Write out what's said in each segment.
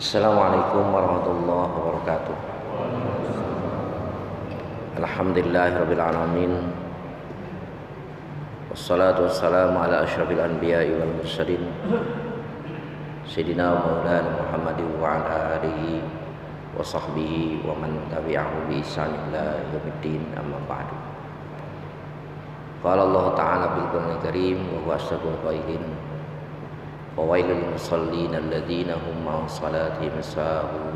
Assalamualaikum warahmatullahi wabarakatuh. Alhamdulillahirabbil alamin. Wassalatu wassalamu ala asyrafil anbiya'i wal mursalin Sayyidina Maulana Muhammadin wa ala alihi wa sahbihi wa man tabi'ahu bi ihsan ila yaumiddin, amma ba'du. Qala Allah Ta'ala bil Qur'anil Karim wa huwa asdaqul qailin. Fawailul musallin alladzina hum an salatihim sahun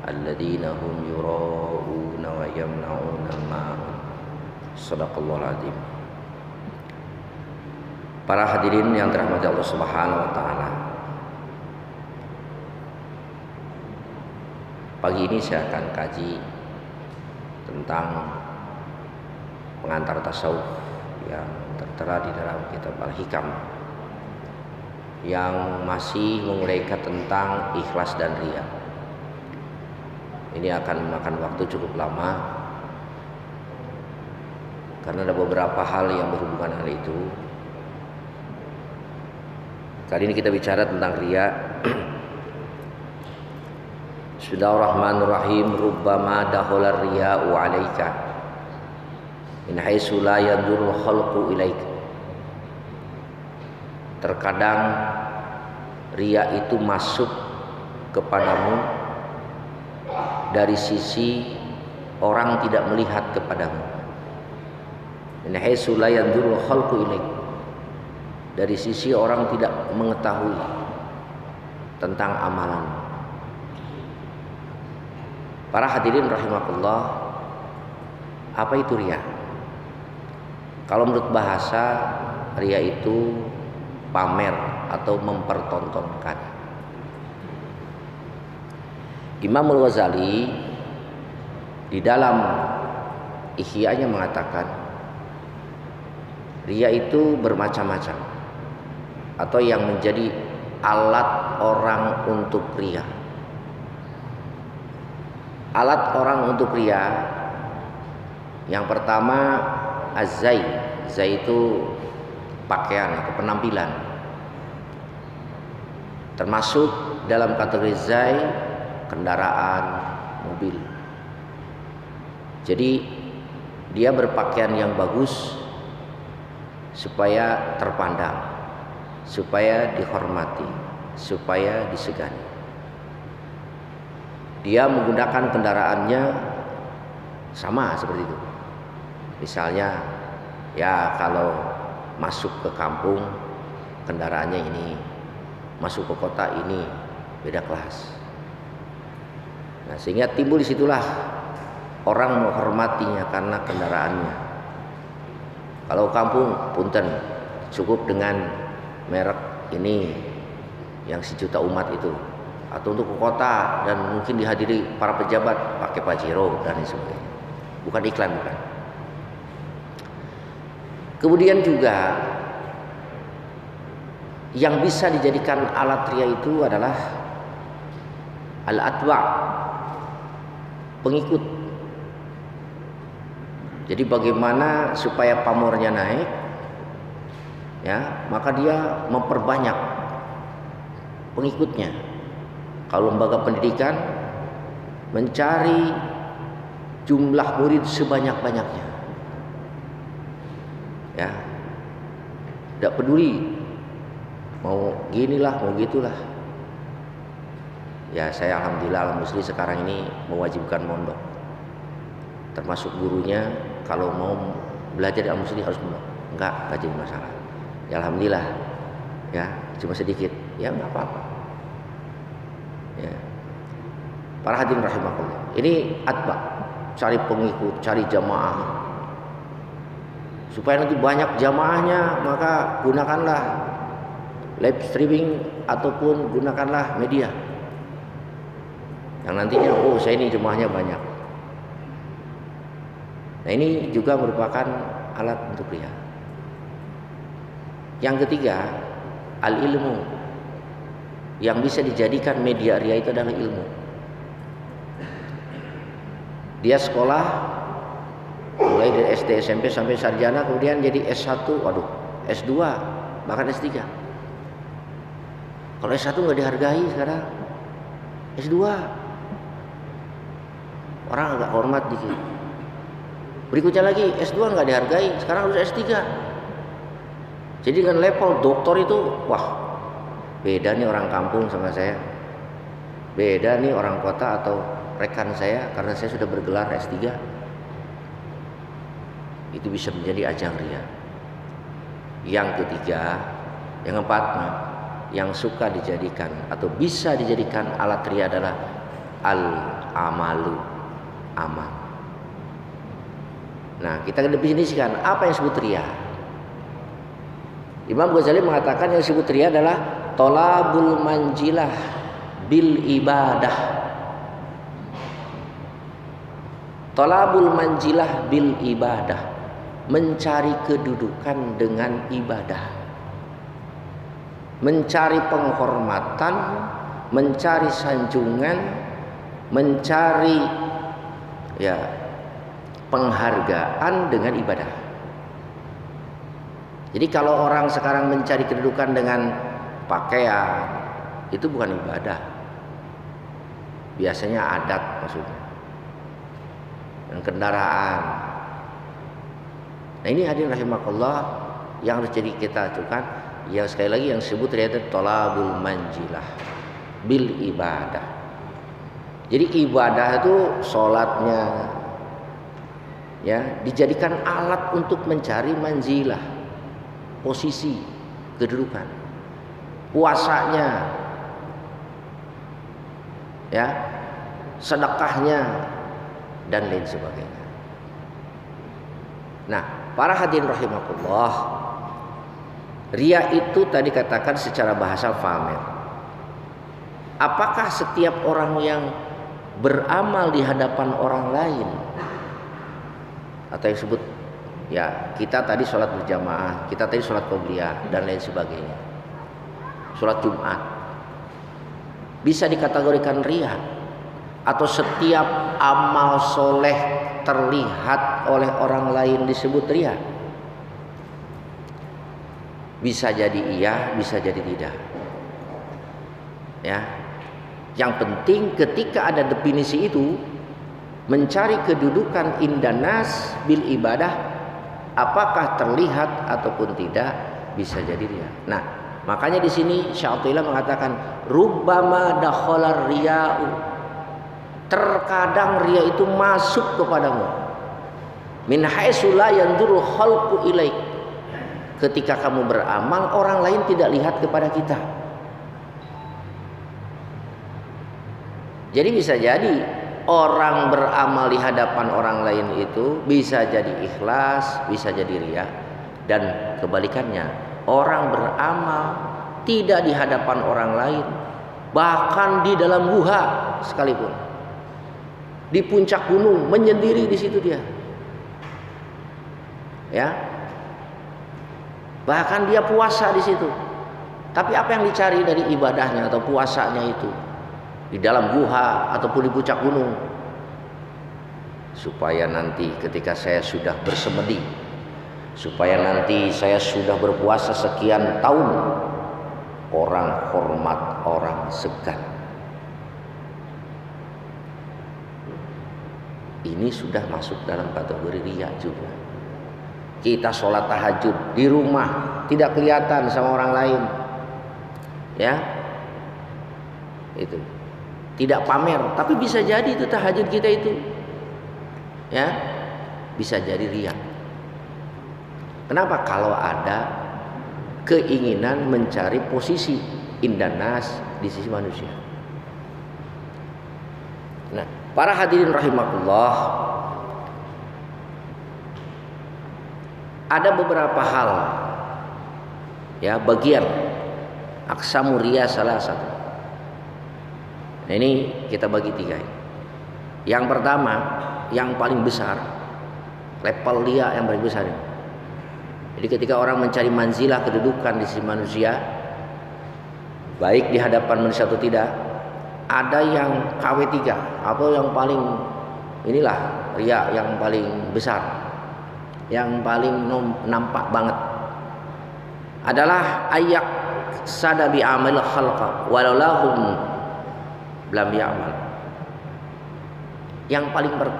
alladzina hum yura'una wa yamna'una al-ma'un. Shadaqallahul azim. Para hadirin yang dirahmati Allah Subhanahu wa taala. Pagi ini saya akan kaji tentang pengantar tasawuf yang tertera di dalam kitab Al-Hikam, yang masih menguraikan tentang ikhlas dan riya. Ini akan memakan waktu cukup lama karena ada beberapa hal yang berhubungan dengan itu. Kali ini kita bicara tentang riya. Bismillahirrahmanirrahim. Rubbama dakhala riya'u 'alaika min haitsu la yadurru khalqu ilaika. Terkadang riya itu masuk kepadamu dari sisi orang tidak melihat kepadamu. Min haitsu la yadurru khalqu ilaika. Dari sisi orang tidak mengetahui tentang amalan. Para hadirin rahimakumullah, apa itu riya? Kalau menurut bahasa, riya itu pamer atau mempertontonkan. Imam Al-Ghazali di dalam Ihya-nya mengatakan riya itu bermacam-macam, atau yang menjadi alat orang untuk riya. Alat orang untuk riya yang pertama az-zai. Zai itu pakaian atau penampilan. Termasuk dalam kategori zai kendaraan, mobil. Jadi dia berpakaian yang bagus supaya terpandang, supaya dihormati, supaya disegani. Dia menggunakan kendaraannya sama seperti itu. Misalnya, ya kalau masuk ke kampung kendaraannya ini, masuk ke kota ini beda kelas. Nah, sehingga timbul disitulah orang menghormatinya karena kendaraannya. Kalau kampung, punten, cukup dengan merek ini yang sejuta umat itu. Atau untuk ke kota dan mungkin dihadiri para pejabat pakai Pajero dan sebagainya. Bukan iklan, bukan. Kemudian juga yang bisa dijadikan alat riya itu adalah al-atba', pengikut. Jadi bagaimana supaya pamornya naik, ya, maka dia memperbanyak pengikutnya. Kalau lembaga pendidikan mencari jumlah murid sebanyak-banyaknya, ya, tidak peduli mau ginilah mau gitulah. Ya, saya alhamdulillah al-musli sekarang ini mewajibkan mondok, termasuk gurunya kalau mau belajar di al-musli harus mondok. Enggak jadi masalah. Ya alhamdulillah, ya cuma sedikit, ya nggak apa-apa. Ya. Para hadirin rahimakumullah, ini atba, cari pengikut, cari jamaah. Supaya nanti banyak jamaahnya, maka gunakanlah live streaming ataupun gunakanlah media yang nantinya, oh saya ini jemaahnya banyak. Nah, ini juga merupakan alat untuk riya. Yang ketiga, al-ilmu. Yang bisa dijadikan media riya itu adalah ilmu. Dia sekolah mulai dari SD, SMP sampai sarjana, kemudian jadi S1, S2, bahkan S3. Kalau S1 nggak dihargai sekarang. S2. Orang agak hormat dikit. Berikutnya lagi S2 nggak dihargai, sekarang harus S3. Jadi dengan level doktor itu, wah, beda nih orang kampung sama saya. Beda nih orang kota atau rekan saya karena saya sudah bergelar S3. Itu bisa menjadi ajang ria. Yang ketiga, yang keempat, yang suka dijadikan atau bisa dijadikan alat ria adalah al-amalu, amal. Nah, kita definisikan apa yang disebut ria. Imam Ghazali mengatakan yang disebut ria adalah tolabul manjilah bil ibadah. Tolabul manjilah bil ibadah, mencari kedudukan dengan ibadah, mencari penghormatan, mencari sanjungan, mencari penghargaan dengan ibadah. Jadi kalau orang sekarang mencari kedudukan dengan pakaian, itu bukan ibadah. Biasanya adat maksudnya. Dan kendaraan. Nah, ini hadirin rahimakumullah yang harus jadi kita acukan. Ya, sekali lagi yang disebut ternyata tolabul manjilah bil ibadah. Jadi ibadah itu sholatnya dijadikan alat untuk mencari manjilah, posisi, kedudukan. Puasanya, sedekahnya dan lain sebagainya. Nah, para hadirin rahimakumullah, ria itu tadi katakan secara bahasa pamer. Apakah setiap orang yang beramal di hadapan orang lain, atau yang disebut kita tadi sholat berjamaah, kita tadi sholat qobliyah dan lain sebagainya, sholat Jumat, bisa dikategorikan ria? Atau setiap amal soleh terlihat oleh orang lain disebut ria? Bisa jadi iya, bisa jadi tidak. Yang penting ketika ada definisi itu, mencari kedudukan indanas bil ibadah, apakah terlihat ataupun tidak, bisa jadi ria. Nah, makanya di sini Syaikhullah mengatakan rubbama dakhalar riya'u, terkadang ria itu masuk kepadamu min haitsu la yanzuru khalqu ilaik, ketika kamu beramal orang lain tidak lihat kepada kita. Jadi bisa jadi orang beramal di hadapan orang lain itu bisa jadi ikhlas, bisa jadi ria, dan kebalikannya, orang beramal tidak di hadapan orang lain, bahkan di dalam guha sekalipun, di puncak gunung menyendiri di situ dia, bahkan dia puasa di situ. Tapi apa yang dicari dari ibadahnya atau puasanya itu di dalam guha ataupun di puncak gunung? Supaya nanti ketika saya sudah bersemedi, supaya nanti saya sudah berpuasa sekian tahun, orang hormat, orang segan. Ini sudah masuk dalam kategori riya juga. Kita sholat tahajud di rumah tidak kelihatan sama orang lain, itu tidak pamer, tapi bisa jadi itu tahajud kita itu, bisa jadi riya. Kenapa? Kalau ada keinginan mencari posisi indanas di sisi manusia. Nah, para hadirin rahimakumullah, ada beberapa hal, bagian aqsamu riya salah satu. Nah, ini kita bagi 3. Yang pertama, yang paling besar, level riya yang paling besar ini. Jadi ketika orang mencari manzilah, kedudukan di sisi manusia, baik di hadapan manusia atau tidak, ada yang KW3 atau yang paling inilah riya yang paling besar, yang paling nampak banget adalah ayak sadabi amal khalqa walau lahum lam ya'mal.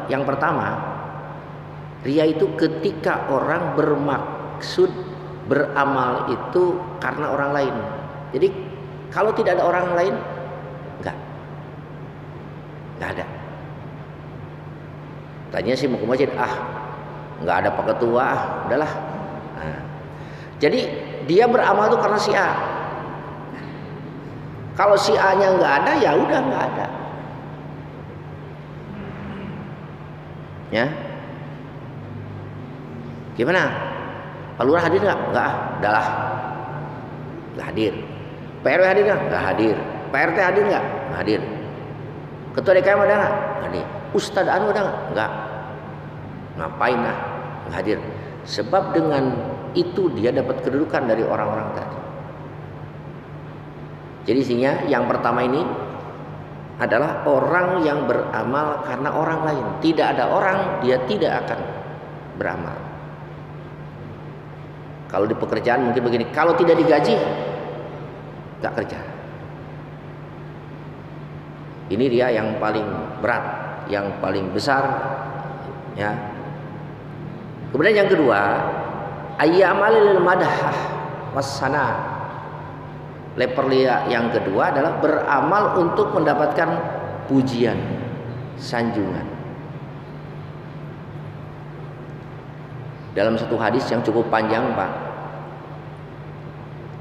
Yang pertama, riya itu ketika orang bermaksud beramal itu karena orang lain. Jadi kalau tidak ada orang lain, enggak ada. Tanya sih mau ke masjid, enggak ada pak ketua, udahlah. Nah, jadi dia beramal itu karena si A. Kalau si A-nya enggak ada, ya udah enggak ada. Ya. Gimana? Pak Lurah hadir nggak? Nggak, udahlah. Nggak hadir. Pak RW hadir nggak? Nggak hadir. Pak RT hadir nggak? Nggak hadir. Ketua DKM ada nggak? Nggak hadir. Ustadz Anu ada nggak? Nggak. Ngapain lah? Nggak hadir. Sebab dengan itu dia dapat kedudukan dari orang-orang tadi. Jadi isinya yang pertama ini adalah orang yang beramal karena orang lain. Tidak ada orang, dia tidak akan beramal. Kalau di pekerjaan mungkin begini, kalau tidak digaji, nggak kerja. Ini dia yang paling berat, yang paling besar, ya. Kemudian yang kedua, ayyamalil madhah wassana. Leperlia yang kedua adalah beramal untuk mendapatkan pujian, sanjungan. Dalam satu hadis yang cukup panjang, Pak,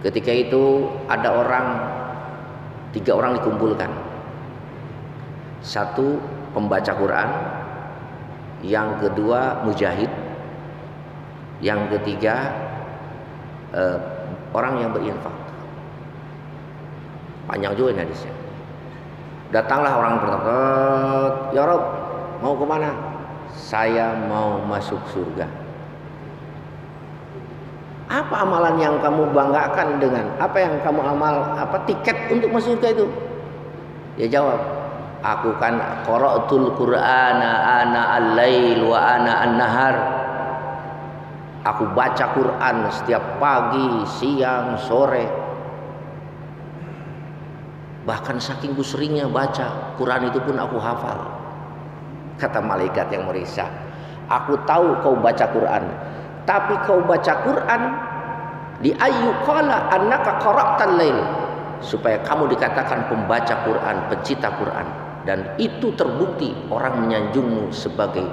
ketika itu ada tiga orang dikumpulkan. Satu pembaca Quran, yang kedua mujahid, yang ketiga orang yang berinfak. Panjang juga ini hadisnya. Datanglah orang pertama, ya Rob, mau kemana? Saya mau masuk surga. Apa amalan yang kamu banggakan dengan apa yang kamu amal? Apa tiket untuk masuk surga itu? Dia jawab, aku kan qara'tul Qur'ana ana al-lail wa ana an-nahar. Aku baca Quran setiap pagi, siang, sore. Bahkan saking ku seringnya baca Quran itu pun aku hafal. Kata malaikat yang merisa, aku tahu kau baca Quran, tapi kau baca Quran di ayyuqala annaka qara'tal lail, supaya kamu dikatakan pembaca Quran, pencipta Quran, dan itu terbukti orang menyanjungmu sebagai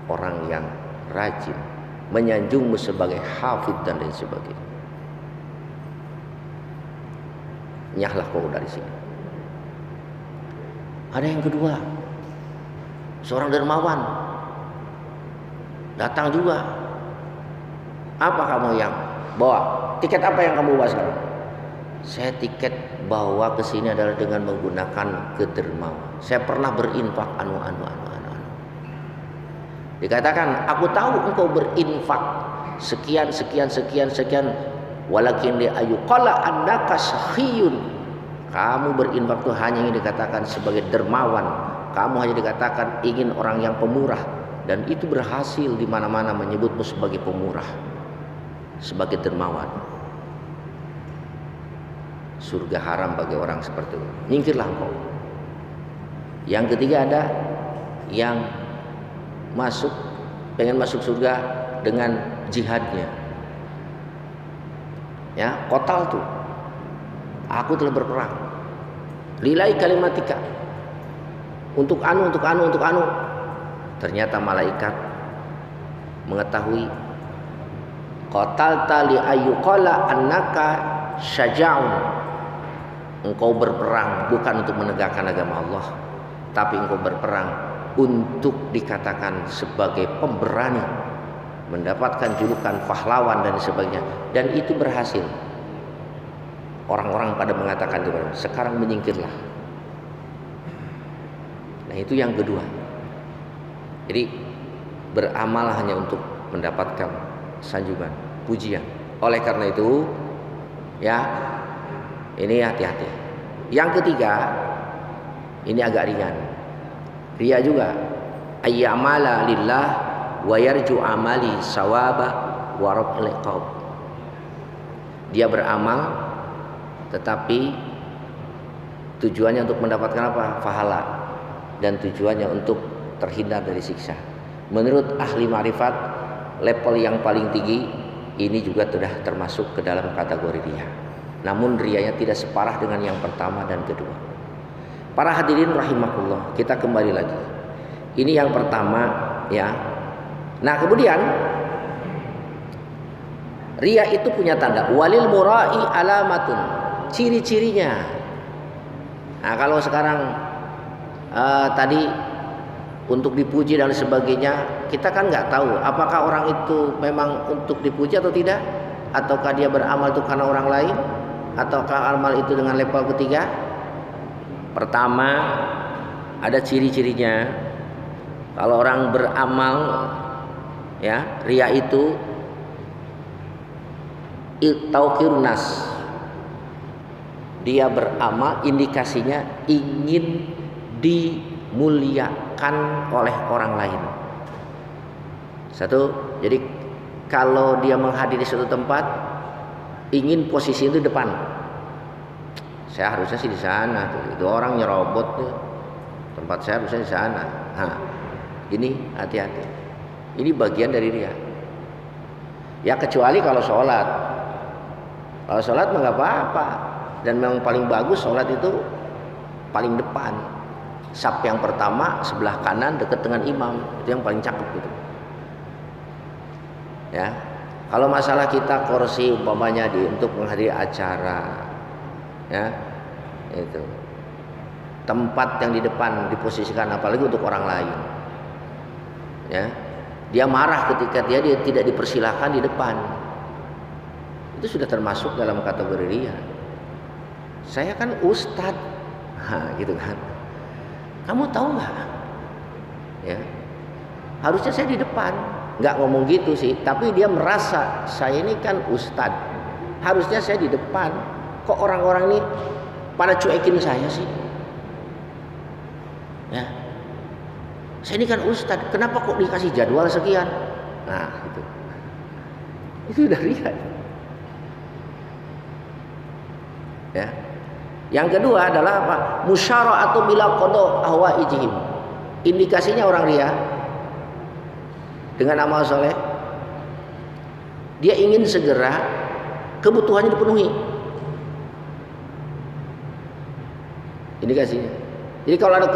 orang yang rajin, menyanjungmu sebagai hafidh dan lain sebagainya. Nyahlah kau dari sini. Ada yang kedua, seorang dermawan datang juga. Apa kamu yang bawa? Tiket apa yang kamu bawa sekarang? Saya tiket bawa ke sini adalah dengan menggunakan kedermawan. Saya pernah berinfak anu. Dikatakan, aku tahu engkau berinfak sekian. Walakin li ayyuqala annaka sakhiyun. Kamu berinfak itu hanya ingin dikatakan sebagai dermawan. Kamu hanya dikatakan ingin orang yang pemurah, dan itu berhasil di mana-mana menyebutmu sebagai pemurah, sebagai dermawan. Surga haram bagi orang seperti itu. Nyingkirlah engkau. Yang ketiga ada yang pengen masuk surga dengan jihadnya. Ya, kotal tuh. Aku telah berperang. Lillahi kalimatika. Untuk anu. Ternyata malaikat mengetahui qatalta li ayyuqala annaka syaja'un. Engkau berperang bukan untuk menegakkan agama Allah, tapi engkau berperang untuk dikatakan sebagai pemberani, mendapatkan julukan pahlawan dan sebagainya, dan itu berhasil. Orang-orang pada mengatakan itu, sekarang menyingkirlah. Nah, itu yang kedua. Jadi beramal hanya untuk mendapatkan sanjungan, pujian. Oleh karena itu, ya, ini hati-hati. Yang ketiga, ini agak ringan. Riya juga. Ayyamala lillah wa yarju amali sawaba wa rabbil iqab. Dia beramal tetapi tujuannya untuk mendapatkan apa? Pahala, dan tujuannya untuk terhindar dari siksa. Menurut ahli ma'rifat, level yang paling tinggi ini juga sudah termasuk ke dalam kategori riya. Namun riyanya tidak separah dengan yang pertama dan kedua. Para hadirin rahimakumullah, kita kembali lagi. Ini yang pertama ya. Nah, kemudian riya itu punya tanda. Walil mura'i alamatun. Ciri-cirinya. Nah, kalau sekarang tadi untuk dipuji dan sebagainya, kita kan nggak tahu apakah orang itu memang untuk dipuji atau tidak, ataukah dia beramal itu karena orang lain, ataukah amal itu dengan level ketiga. Pertama, ada ciri-cirinya. Kalau orang beramal ya, riya itu tauqirun nas. Dia beramal indikasinya ingin dimuliakan oleh orang lain. Satu, jadi kalau dia menghadiri suatu tempat ingin posisi itu depan. Saya harusnya sih di sana tuh. Itu orang nyerobot tuh. Tempat saya harusnya di sana. Nah, ini hati-hati. Ini bagian dari dia. Ya kecuali kalau sholat. Kalau sholat mah nggak apa-apa. Dan memang paling bagus sholat itu paling depan. Saf yang pertama sebelah kanan dekat dengan imam, itu yang paling cakep gitu. Ya, kalau masalah kita kursi umpamanya untuk menghadiri acara, ya itu tempat yang di depan diposisikan, apalagi untuk orang lain. Ya, dia marah ketika dia tidak dipersilahkan di depan. Itu sudah termasuk dalam kategori riya. Saya kan ustadz, nah, gitu kan. Kamu tahu nggak? Ya, harusnya saya di depan. Nggak ngomong gitu sih, tapi dia merasa saya ini kan ustadz. Harusnya saya di depan. Kok orang-orang ini pada cuekin saya sih? Ya, saya ini kan ustadz. Kenapa kok dikasih jadwal sekian? Nah, itu udah riya. Ya. Yang kedua adalah apa? Musyara'atu bila qada ahwaijihim. Indikasinya orang riya dengan amal soleh, dia ingin segera kebutuhannya dipenuhi. Indikasinya. Jadi kalau ada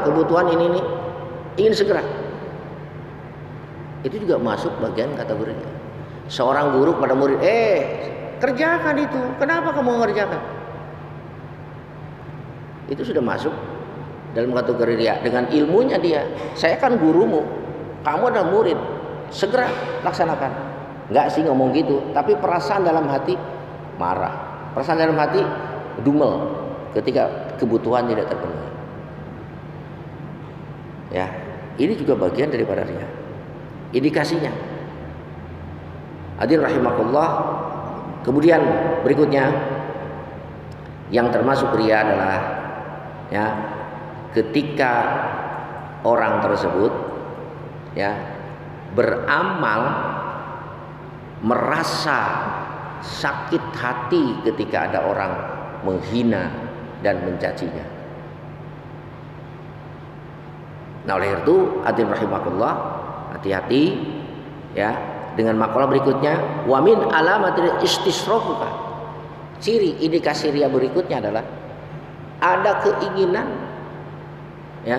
kebutuhan ini ingin segera. Itu juga masuk bagian kategori riya. Seorang guru pada murid, kerjakan itu. Kenapa kamu mengerjakan? Itu sudah masuk dalam kategori riya. Dengan ilmunya dia, saya kan gurumu, kamu adalah murid, segera laksanakan. Enggak sih ngomong gitu, tapi perasaan dalam hati marah, perasaan dalam hati dumel ketika kebutuhan tidak terpenuhi. Ya, ini juga bagian daripada riya. Indikasinya. Hadirin rahimakumullah. Kemudian berikutnya yang termasuk riya adalah ya, ketika orang tersebut ya beramal merasa sakit hati ketika ada orang menghina dan mencacinya. Nah, oleh itu hadirin rahimakumullah, hati-hati ya dengan makalah berikutnya. Wa min alamatil istisrafuka. Ciri indikasi riya berikutnya adalah ada keinginan ya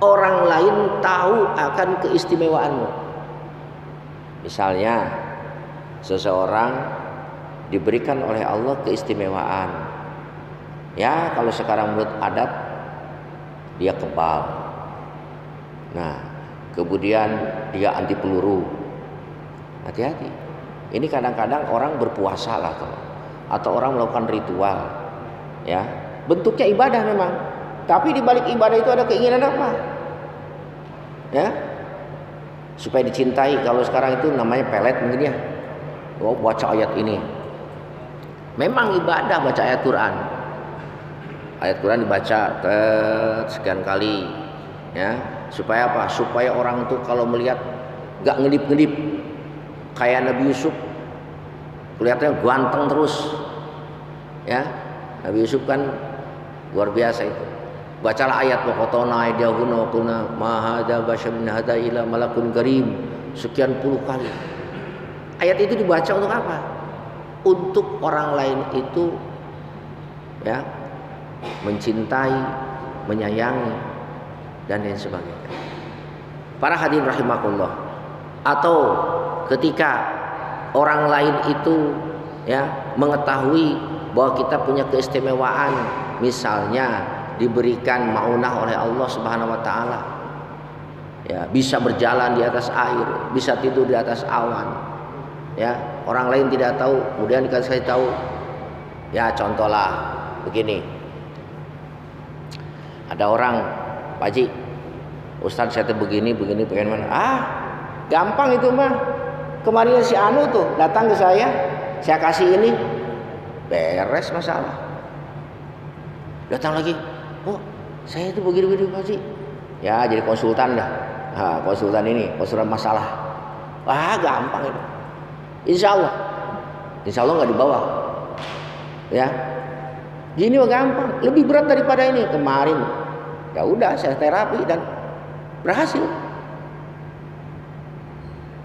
orang lain tahu akan keistimewaanmu. Misalnya seseorang diberikan oleh Allah keistimewaan. Ya, kalau sekarang menurut adat dia kebal. Nah, kemudian dia anti peluru. Hati-hati. Ini kadang-kadang orang berpuasa lah atau orang melakukan ritual. Ya, bentuknya ibadah memang, tapi di balik ibadah itu ada keinginan apa? Ya, supaya dicintai. Kalau sekarang itu namanya pelet mungkin ya. Oh, baca ayat ini. Memang ibadah baca ayat Quran. Ayat Quran dibaca sekian kali, ya. Supaya apa? Supaya orang itu kalau melihat gak ngedip-ngedip kayak Nabi Yusuf, kelihatannya ganteng terus. Ya, Nabi Yusuf kan luar biasa itu. Bacalah ayat waqatana aydiyahunna wa qulna ma hadza basyarun hadza illa malakun karim sekian puluh kali. Ayat itu dibaca untuk apa? Untuk orang lain itu ya mencintai, menyayangi dan lain sebagainya. Para hadirin rahimakumullah. Atau ketika orang lain itu ya mengetahui bahwa kita punya keistimewaan, misalnya diberikan maunah oleh Allah Subhanahu wa taala. Ya, bisa berjalan di atas air, bisa tidur di atas awan. Ya, orang lain tidak tahu, kemudian dikasih tahu. Ya, contohlah begini. Ada orang, Pak Haji, Ustaz saya tuh begini, pengen mana? Gampang itu mah. Kemarin si Anu tuh datang ke saya kasih ini, beres masalah. Datang lagi, oh saya itu begini Pak Haji. Ya jadi konsultan dah, konsultan masalah. Wah gampang itu. Insya Allah nggak dibawa. Ya, gini mah gampang. Lebih berat daripada ini kemarin. Ya udah saya terapi dan berhasil.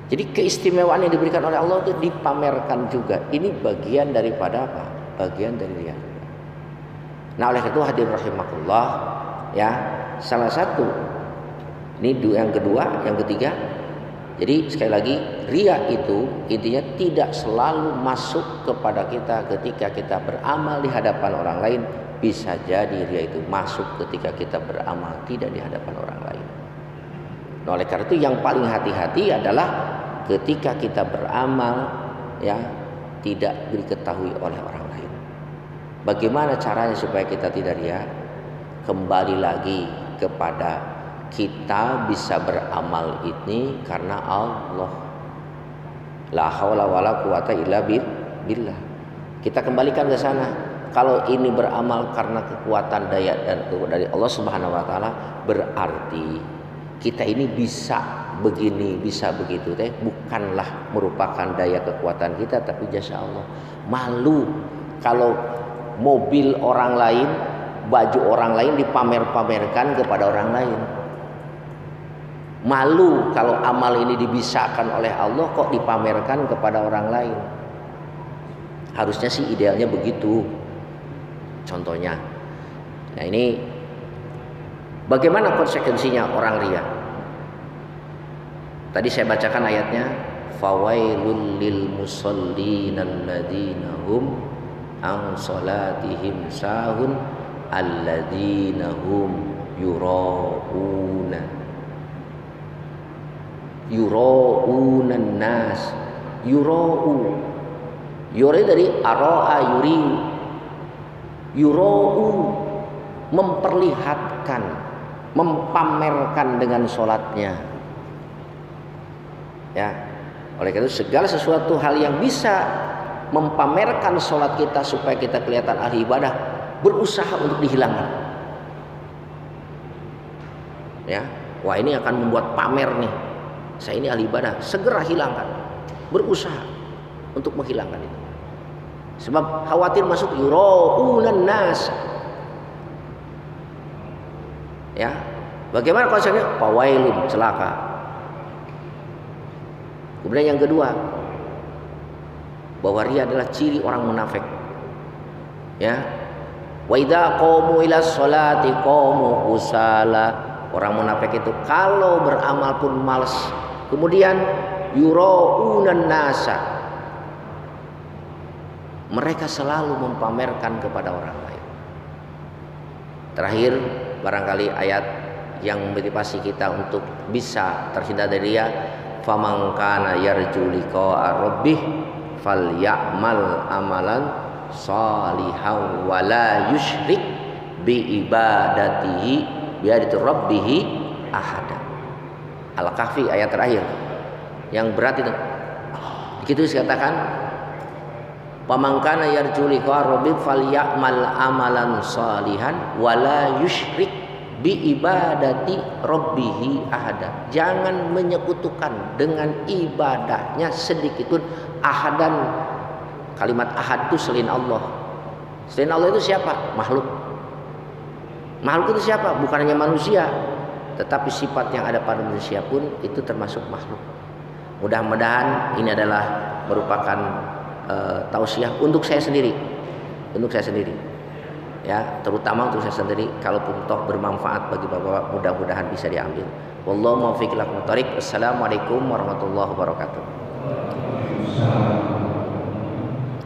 Jadi keistimewaan yang diberikan oleh Allah itu dipamerkan juga. Ini bagian daripada apa? Bagian dari riya. Nah oleh itu hadirin rahimakumullah, ya salah satu ini yang kedua, yang ketiga. Jadi sekali lagi riya itu intinya tidak selalu masuk kepada kita ketika kita beramal di hadapan orang lain. Bisa jadi riya itu masuk ketika kita beramal tidak di hadapan orang lain. Nah, oleh karena itu yang paling hati-hati adalah ketika kita beramal ya tidak diketahui oleh orang lain. Bagaimana caranya supaya kita tidak riya? Kembali lagi kepada kita bisa beramal ini karena Allah. La haula wala quwata illa billah. Kita kembalikan ke sana. Kalau ini beramal karena kekuatan daya dan dari Allah Subhanahu wa taala, berarti kita ini bisa begini, bisa begitu teh, bukanlah merupakan daya kekuatan kita tapi jasa Allah. Malu kalau mobil orang lain, baju orang lain dipamer-pamerkan kepada orang lain. Malu kalau amal ini dibisakan oleh Allah kok dipamerkan kepada orang lain. Harusnya sih idealnya begitu. Contohnya. Nah, ini bagaimana konsekuensinya orang riya? Tadi saya bacakan ayatnya, fawailul lil musallin alladzina hum an salatihim sahun alladzina hum yuraunan nas. Yuri dari aro'a yurau, memperlihatkan, mempamerkan dengan sholatnya. Ya, oleh karena itu segala sesuatu hal yang bisa mempamerkan sholat kita supaya kita kelihatan ahli ibadah, berusaha untuk dihilangkan. Ya, wah ini akan membuat pamer nih. Saya ini ahli ibadah, segera hilangkan. Berusaha untuk menghilangkan itu. Sebab khawatir masuk yuraunan nas. Ya, bagaimana konsepnya? Fawailun, celaka. Kemudian yang kedua, bahwa riya adalah ciri orang munafik. Ya, wa idza qamu ila sholati qamu kusala. Orang munafik itu kalau beramal pun malas. Kemudian yuraunan nasa. Mereka selalu mempamerkan kepada orang lain. Terakhir, barangkali ayat yang motivasi kita untuk bisa terhindar dari riya, faman kana yarju liqa'a rabbih falyamal amalan shalihan wa la yusyrik bi ibadatihi biadati rabbih ahada. Al-Kahfi ayat terakhir yang berat itu. Begitu dikatakan, faman kana yarju liqa'a rabbih falyamal amalan shalihan wa la yusyrik bi ibadati rabbih ahada. Jangan menyekutukan dengan ibadahnya sedikitpun ahadan. Kalimat ahad itu selain Allah. Selain Allah itu siapa? Makhluk. Makhluk itu siapa? Bukan hanya manusia, tetapi sifat yang ada pada manusia pun itu termasuk makhluk. Mudah-mudahan ini adalah merupakan tausiah untuk saya sendiri, ya, terutama untuk saya sendiri. Kalaupun toh bermanfaat bagi bapak-bapak, mudah-mudahan bisa diambil. Wallahu muwaffiq ila aqwamit thoriq. Assalamualaikum warahmatullahi wabarakatuh.